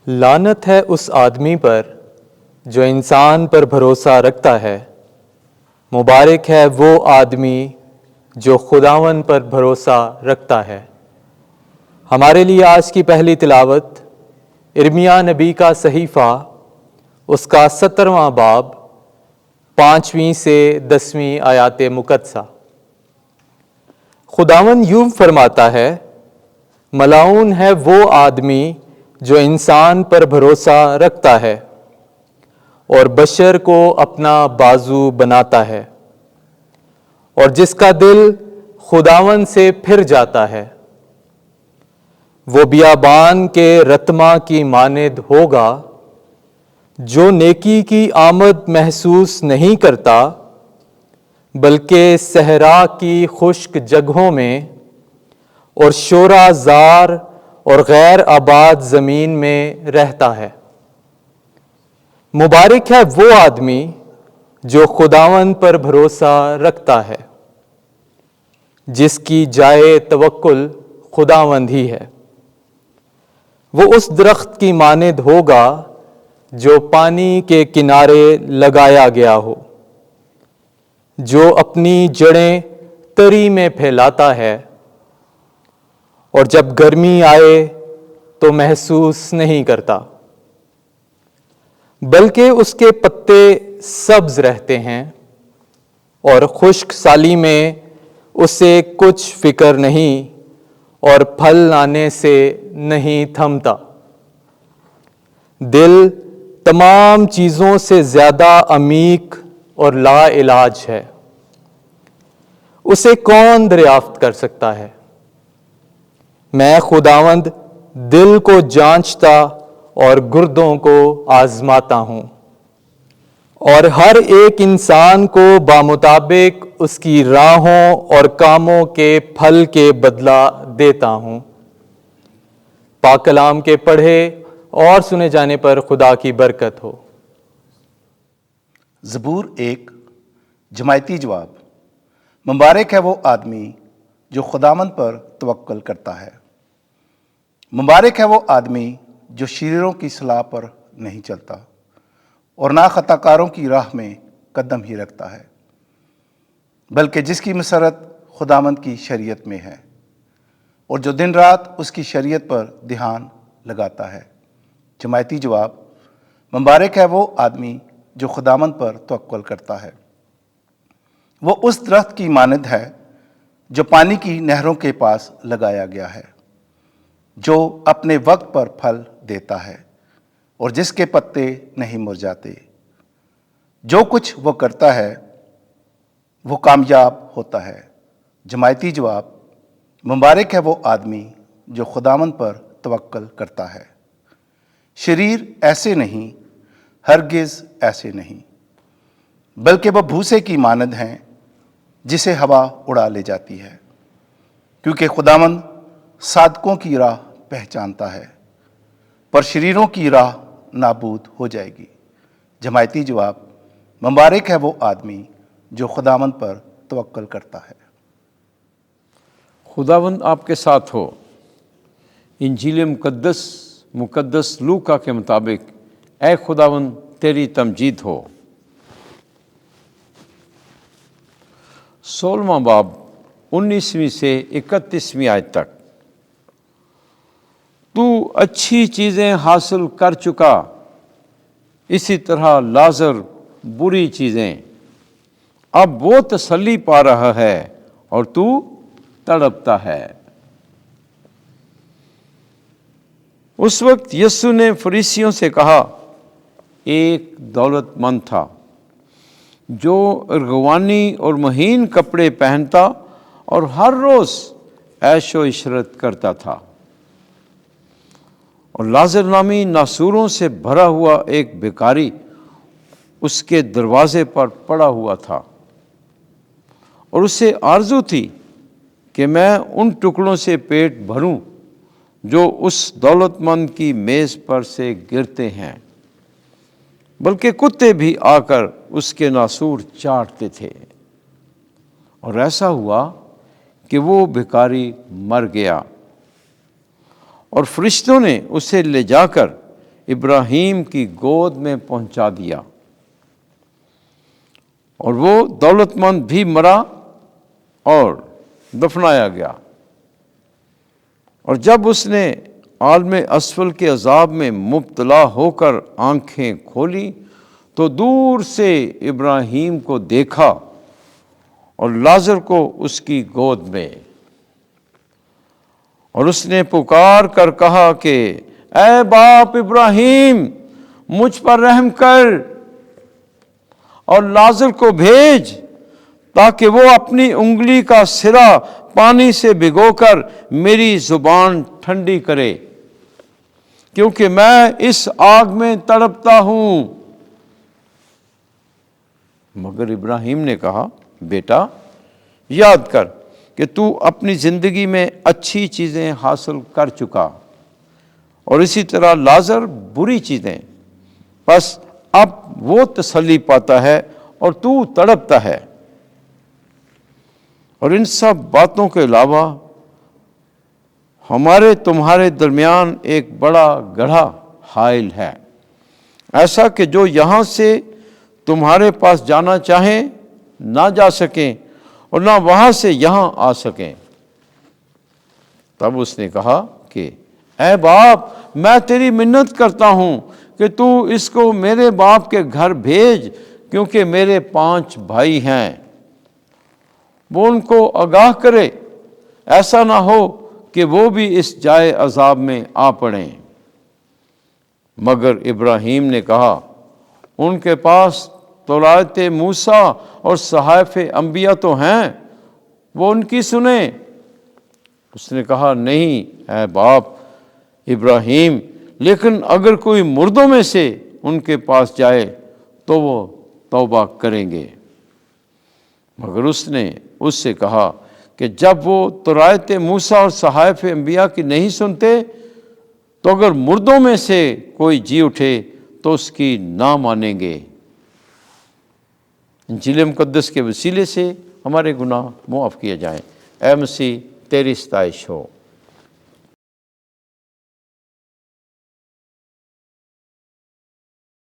لعنت ہے اس آدمی پر جو انسان پر بھروسہ رکھتا ہے، مبارک ہے وہ آدمی جو خداوند پر بھروسہ رکھتا ہے۔ ہمارے لیے آج کی پہلی تلاوت ارمیا نبی کا صحیفہ، اس کا 17واں باب 5ویں سے 10ویں آیات مقدسہ۔ خداوند یوں فرماتا ہے، ملعون ہے وہ آدمی جو انسان پر بھروسہ رکھتا ہے اور بشر کو اپنا بازو بناتا ہے، اور جس کا دل خداوند سے پھر جاتا ہے۔ وہ بیابان کے رتما کی مانند ہوگا جو نیکی کی آمد محسوس نہیں کرتا، بلکہ صحرا کی خشک جگہوں میں اور شورا زار اور غیر آباد زمین میں رہتا ہے۔ مبارک ہے وہ آدمی جو خداوند پر بھروسہ رکھتا ہے، جس کی جائے توکل خداوند ہی ہے۔ وہ اس درخت کی مانند ہوگا جو پانی کے کنارے لگایا گیا ہو، جو اپنی جڑیں تری میں پھیلاتا ہے، اور جب گرمی آئے تو محسوس نہیں کرتا، بلکہ اس کے پتے سبز رہتے ہیں، اور خشک سالی میں اسے کچھ فکر نہیں، اور پھل لانے سے نہیں تھمتا۔ دل تمام چیزوں سے زیادہ عمیق اور لا علاج ہے، اسے کون دریافت کر سکتا ہے؟ میں خداوند دل کو جانچتا اور گردوں کو آزماتا ہوں، اور ہر ایک انسان کو بامطابق اس کی راہوں اور کاموں کے پھل کے بدلہ دیتا ہوں۔ پاک کلام کے پڑھے اور سنے جانے پر خدا کی برکت ہو۔ زبور 1 جماعتی جواب۔ مبارک ہے وہ آدمی جو خداوند پر توکل کرتا ہے۔ مبارک ہے وہ آدمی جو شریروں کی صلاح پر نہیں چلتا اور نہ خطا کاروں کی راہ میں قدم ہی رکھتا ہے، بلکہ جس کی مسرت خداوند کی شریعت میں ہے اور جو دن رات اس کی شریعت پر دھیان لگاتا ہے۔ جماعتی جواب۔ مبارک ہے وہ آدمی جو خداوند پر توکل کرتا ہے۔ وہ اس درخت کی مانند ہے جو پانی کی نہروں کے پاس لگایا گیا ہے، جو اپنے وقت پر پھل دیتا ہے اور جس کے پتے نہیں مرجھاتے۔ جو کچھ وہ کرتا ہے وہ کامیاب ہوتا ہے۔ جماعتی جواب۔ مبارک ہے وہ آدمی جو خداوند پر توکل کرتا ہے۔ شریر ایسے نہیں، ہرگز ایسے نہیں، بلکہ وہ بھوسے کی مانند ہیں جسے ہوا اڑا لے جاتی ہے، کیونکہ خداوند صادقوں کی راہ پہچانتا ہے، پر شریروں کی راہ نابود ہو جائے گی۔ جماعتی جواب۔ مبارک ہے وہ آدمی جو خداوند پر توکل کرتا ہے۔ خداوند آپ کے ساتھ ہو۔ انجیل مقدس لوکا کے مطابق اے خداوند تیری تمجید ہو۔ 16واں باب 19ویں سے 31ویں آیت تک۔ تو اچھی چیزیں حاصل کر چکا، اسی طرح لازر بری چیزیں۔ اب وہ تسلی پا رہا ہے اور تو تڑپتا ہے۔ اس وقت یسوع نے فریسیوں سے کہا، ایک دولت مند تھا جو ارغوانی اور مہین کپڑے پہنتا اور ہر روز عیش و عشرت کرتا تھا، اور لازر نامی ناسوروں سے بھرا ہوا ایک بھکاری اس کے دروازے پر پڑا ہوا تھا، اور اسے آرزو تھی کہ میں ان ٹکڑوں سے پیٹ بھروں جو اس دولت مند کی میز پر سے گرتے ہیں، بلکہ کتے بھی آ کر اس کے ناسور چاٹتے تھے۔ اور ایسا ہوا کہ وہ بھکاری مر گیا، اور فرشتوں نے اسے لے جا کر ابراہیم کی گود میں پہنچا دیا، اور وہ دولت مند بھی مرا اور دفنایا گیا۔ اور جب اس نے عالم اسفل کے عذاب میں مبتلا ہو کر آنکھیں کھولی تو دور سے ابراہیم کو دیکھا اور لازر کو اس کی گود میں، اور اس نے پکار کر کہا کہ اے باپ ابراہیم، مجھ پر رحم کر اور لازر کو بھیج تاکہ وہ اپنی انگلی کا سرا پانی سے بھگو کر میری زبان ٹھنڈی کرے، کیونکہ میں اس آگ میں تڑپتا ہوں۔ مگر ابراہیم نے کہا، بیٹا یاد کر کہ تو اپنی زندگی میں اچھی چیزیں حاصل کر چکا، اور اسی طرح لازر بری چیزیں، بس اب وہ تسلی پاتا ہے اور تو تڑپتا ہے۔ اور ان سب باتوں کے علاوہ ہمارے تمہارے درمیان ایک بڑا گڑھا حائل ہے، ایسا کہ جو یہاں سے تمہارے پاس جانا چاہیں نہ جا سکیں اور نہ وہاں سے یہاں آ سکیں۔ تب اس نے کہا کہ اے باپ، میں تیری منت کرتا ہوں کہ تو اس کو میرے باپ کے گھر بھیج، کیونکہ میرے 5 بھائی ہیں، وہ ان کو آگاہ کرے، ایسا نہ ہو کہ وہ بھی اس جائے عذاب میں آ پڑیں۔ مگر ابراہیم نے کہا، ان کے پاس تورات موسیٰ اور صحائف انبیاء تو ہیں، وہ ان کی سنیں۔ اس نے کہا، نہیں اے باپ ابراہیم، لیکن اگر کوئی مردوں میں سے ان کے پاس جائے تو وہ توبہ کریں گے۔ مگر اس نے اس سے کہا کہ جب وہ تورات موسیٰ اور صحائف انبیاء کی نہیں سنتے تو اگر مردوں میں سے کوئی جی اٹھے تو اس کی نہ مانیں گے۔ انجیل مقدس کے وسیلے سے ہمارے گناہ معاف کیے جائیں۔ اے مسیح، تیری ستائش ہو۔